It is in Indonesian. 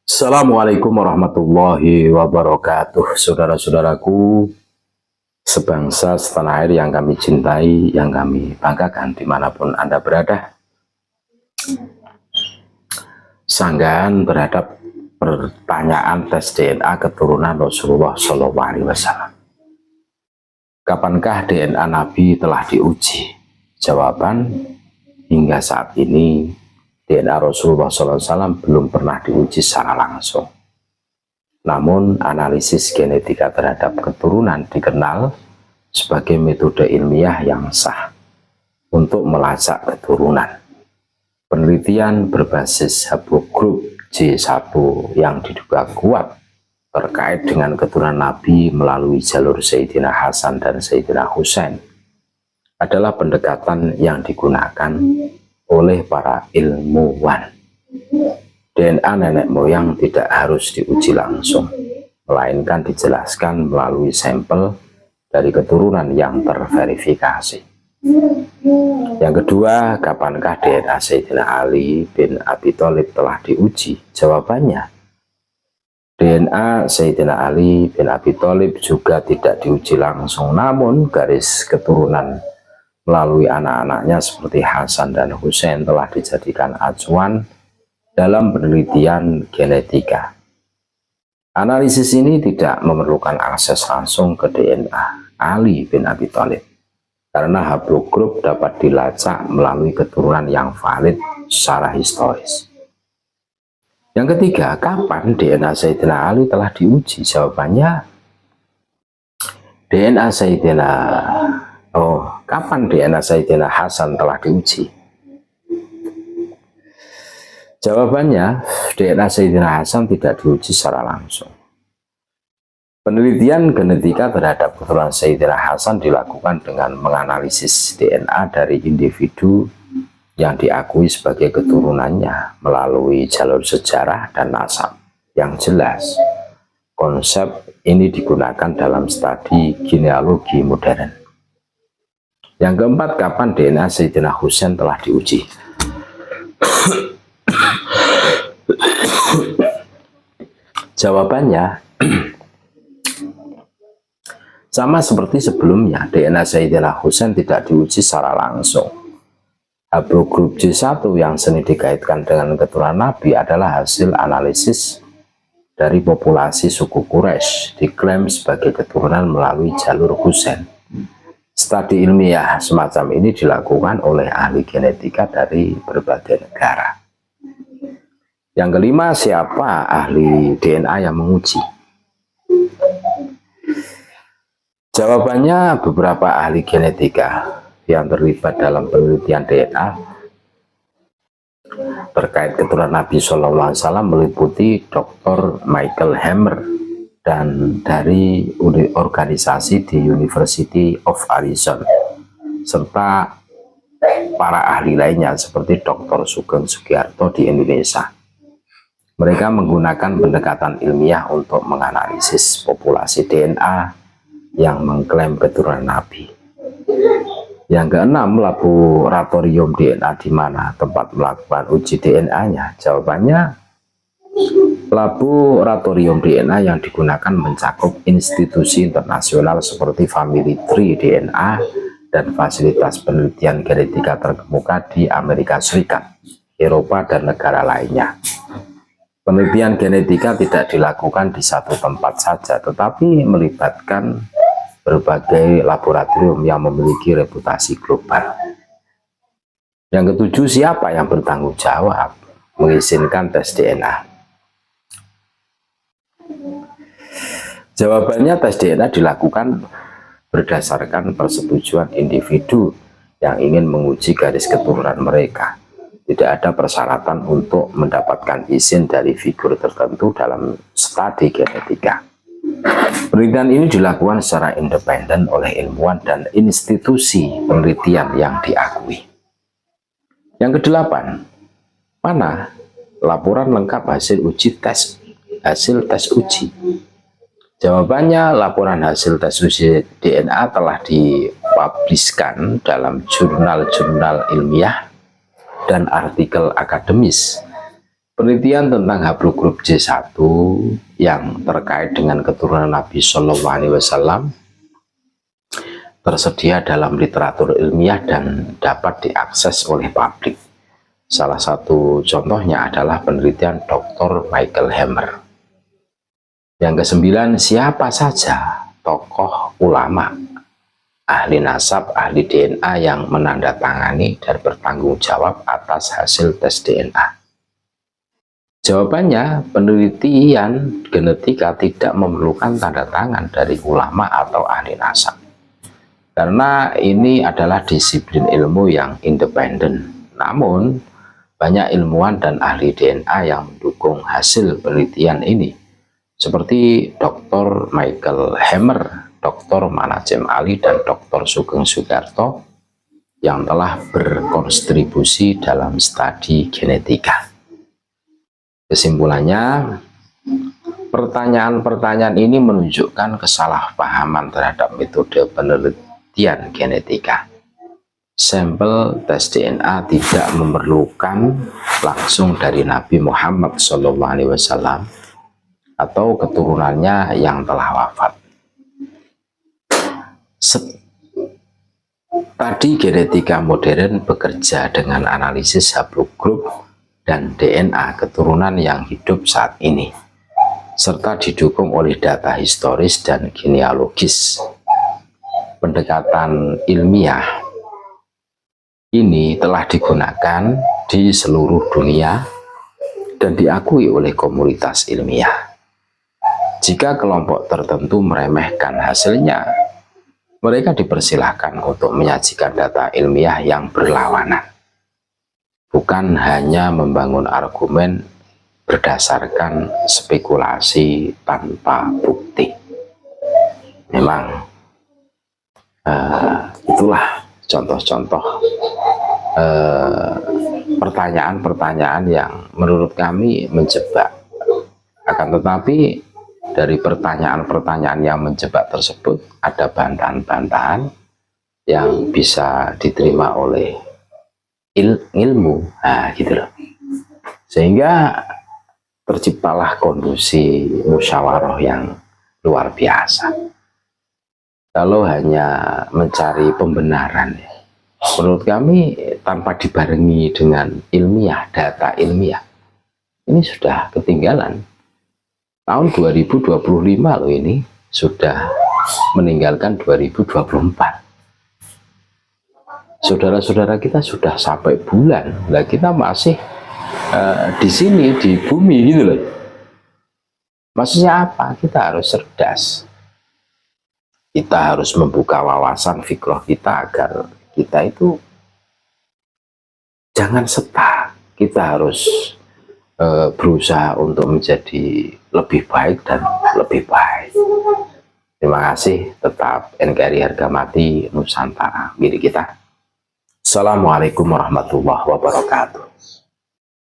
Assalamualaikum warahmatullahi wabarakatuh. Saudara-saudaraku sebangsa setanah air yang kami cintai, yang kami banggakan dimanapun Anda berada. Sanggahan berhadap pertanyaan tes DNA keturunan Rasulullah SAW. Kapankah DNA Nabi telah diuji? Jawaban, hingga saat ini DNA Rasulullah SAW belum pernah diuji secara langsung. Namun analisis genetika terhadap keturunan dikenal sebagai metode ilmiah yang sah untuk melacak keturunan. Penelitian berbasis haplogrup J1 yang diduga kuat terkait dengan keturunan Nabi melalui jalur Sayyidina Hasan dan Sayyidina Husain adalah pendekatan yang digunakan oleh para ilmuwan. DNA nenek moyang tidak harus diuji langsung, melainkan dijelaskan melalui sampel dari keturunan yang terverifikasi. Yang kedua, kapankah DNA Sayyidina Ali bin Abi Thalib telah diuji? Jawabannya, DNA Sayyidina Ali bin Abi Thalib juga tidak diuji langsung, namun garis keturunan melalui anak-anaknya seperti Hasan dan Husain telah dijadikan acuan dalam penelitian genetika. Analisis ini tidak memerlukan akses langsung ke DNA Ali bin Abi Thalib, karena haplogrup dapat dilacak melalui keturunan yang valid secara historis. Yang ketiga, kapan DNA Sayyidina Ali telah diuji? Jawabannya, kapan DNA Sayyidina Hasan telah diuji? Jawabannya, DNA Sayyidina Hasan tidak diuji secara langsung. Penelitian genetika terhadap keturunan Sayyidina Hasan dilakukan dengan menganalisis DNA dari individu yang diakui sebagai keturunannya melalui jalur sejarah dan nasab yang jelas. Konsep ini digunakan dalam studi genealogi modern. Yang keempat, kapan DNA Sayyidina Husain telah diuji? Jawabannya, sama seperti sebelumnya, DNA Sayyidina Husain tidak diuji secara langsung. Haplogrup J1 yang sering dikaitkan dengan keturunan Nabi adalah hasil analisis dari populasi suku Quraisy, diklaim sebagai keturunan melalui jalur Husain. Studi ilmiah semacam ini dilakukan oleh ahli genetika dari berbagai negara. Yang kelima, siapa ahli DNA yang menguji? Jawabannya, beberapa ahli genetika yang terlibat dalam penelitian DNA terkait keturunan Nabi SAW meliputi Dr. Michael Hammer dan dari organisasi di University of Arizona, serta para ahli lainnya seperti Dr. Sugeng Sugiarto di Indonesia. Mereka menggunakan pendekatan ilmiah untuk menganalisis populasi DNA yang mengklaim keturunan Nabi. Yang keenam, laboratorium DNA di mana tempat melakukan uji DNA-nya? Jawabannya, laboratorium DNA yang digunakan mencakup institusi internasional seperti Family Tree DNA dan fasilitas penelitian genetika terkemuka di Amerika Serikat, Eropa, dan negara lainnya. Penelitian genetika tidak dilakukan di satu tempat saja, tetapi melibatkan berbagai laboratorium yang memiliki reputasi global. Yang ketujuh, siapa yang bertanggung jawab mengizinkan tes DNA? Jawabannya, tes DNA dilakukan berdasarkan persetujuan individu yang ingin menguji garis keturunan mereka. Tidak ada persyaratan untuk mendapatkan izin dari figur tertentu dalam studi genetika. Penelitian ini dilakukan secara independen oleh ilmuwan dan institusi penelitian yang diakui. Yang kedelapan, mana laporan lengkap hasil tes uji? Jawabannya, laporan hasil tes uji DNA telah dipubliskan dalam jurnal-jurnal ilmiah dan artikel akademis Penelitian tentang haplogrup J1 yang terkait dengan keturunan Nabi Shallallahu Alaihi Wasallam tersedia dalam literatur ilmiah dan dapat diakses oleh publik. Salah satu contohnya adalah penelitian Dr. Michael Hammer. Yang kesembilan, siapa saja tokoh ulama, ahli nasab, ahli DNA yang menandatangani dan bertanggung jawab atas hasil tes DNA? Jawabannya, penelitian genetika tidak memerlukan tanda tangan dari ulama atau ahli nasab. Karena ini adalah disiplin ilmu yang independen. Namun, banyak ilmuwan dan ahli DNA yang mendukung hasil penelitian ini. Seperti Dr. Michael Hammer, Dr. Manajem Ali, dan Dr. Sugeng Sugarto yang telah berkontribusi dalam studi genetika. Kesimpulannya, pertanyaan-pertanyaan ini menunjukkan kesalahpahaman terhadap metode penelitian genetika. Sampel tes DNA tidak memerlukan langsung dari Nabi Muhammad SAW atau keturunannya yang telah wafat. Studi genetika modern bekerja dengan analisis haplogrup dan DNA keturunan yang hidup saat ini, serta didukung oleh data historis dan genealogis. Pendekatan ilmiah ini telah digunakan di seluruh dunia dan diakui oleh komunitas ilmiah. Jika kelompok tertentu meremehkan hasilnya, mereka dipersilahkan untuk menyajikan data ilmiah yang berlawanan, bukan hanya membangun argumen berdasarkan spekulasi tanpa bukti. Memang itulah contoh-contoh pertanyaan-pertanyaan yang menurut kami menjebak. Akan tetapi dari pertanyaan-pertanyaan yang menjebak tersebut ada bantahan-bantahan yang bisa diterima oleh ilmu, gitu loh. Sehingga terciptalah kondisi musyawarah yang luar biasa. Kalau hanya mencari pembenaran, menurut kami tanpa dibarengi dengan ilmiah, data ilmiah, ini sudah ketinggalan. Tahun 2025 loh, ini sudah meninggalkan 2024. Saudara-saudara kita sudah sampai bulan, lah kita masih di sini di bumi gitu loh. Maksudnya apa? Kita harus cerdas. Kita harus membuka wawasan fikroh kita agar kita itu jangan stuck. Kita harus berusaha untuk menjadi lebih baik dan lebih baik. Terima kasih. Tetap NKRI harga mati Nusantara milik kita. Assalamualaikum warahmatullahi wabarakatuh.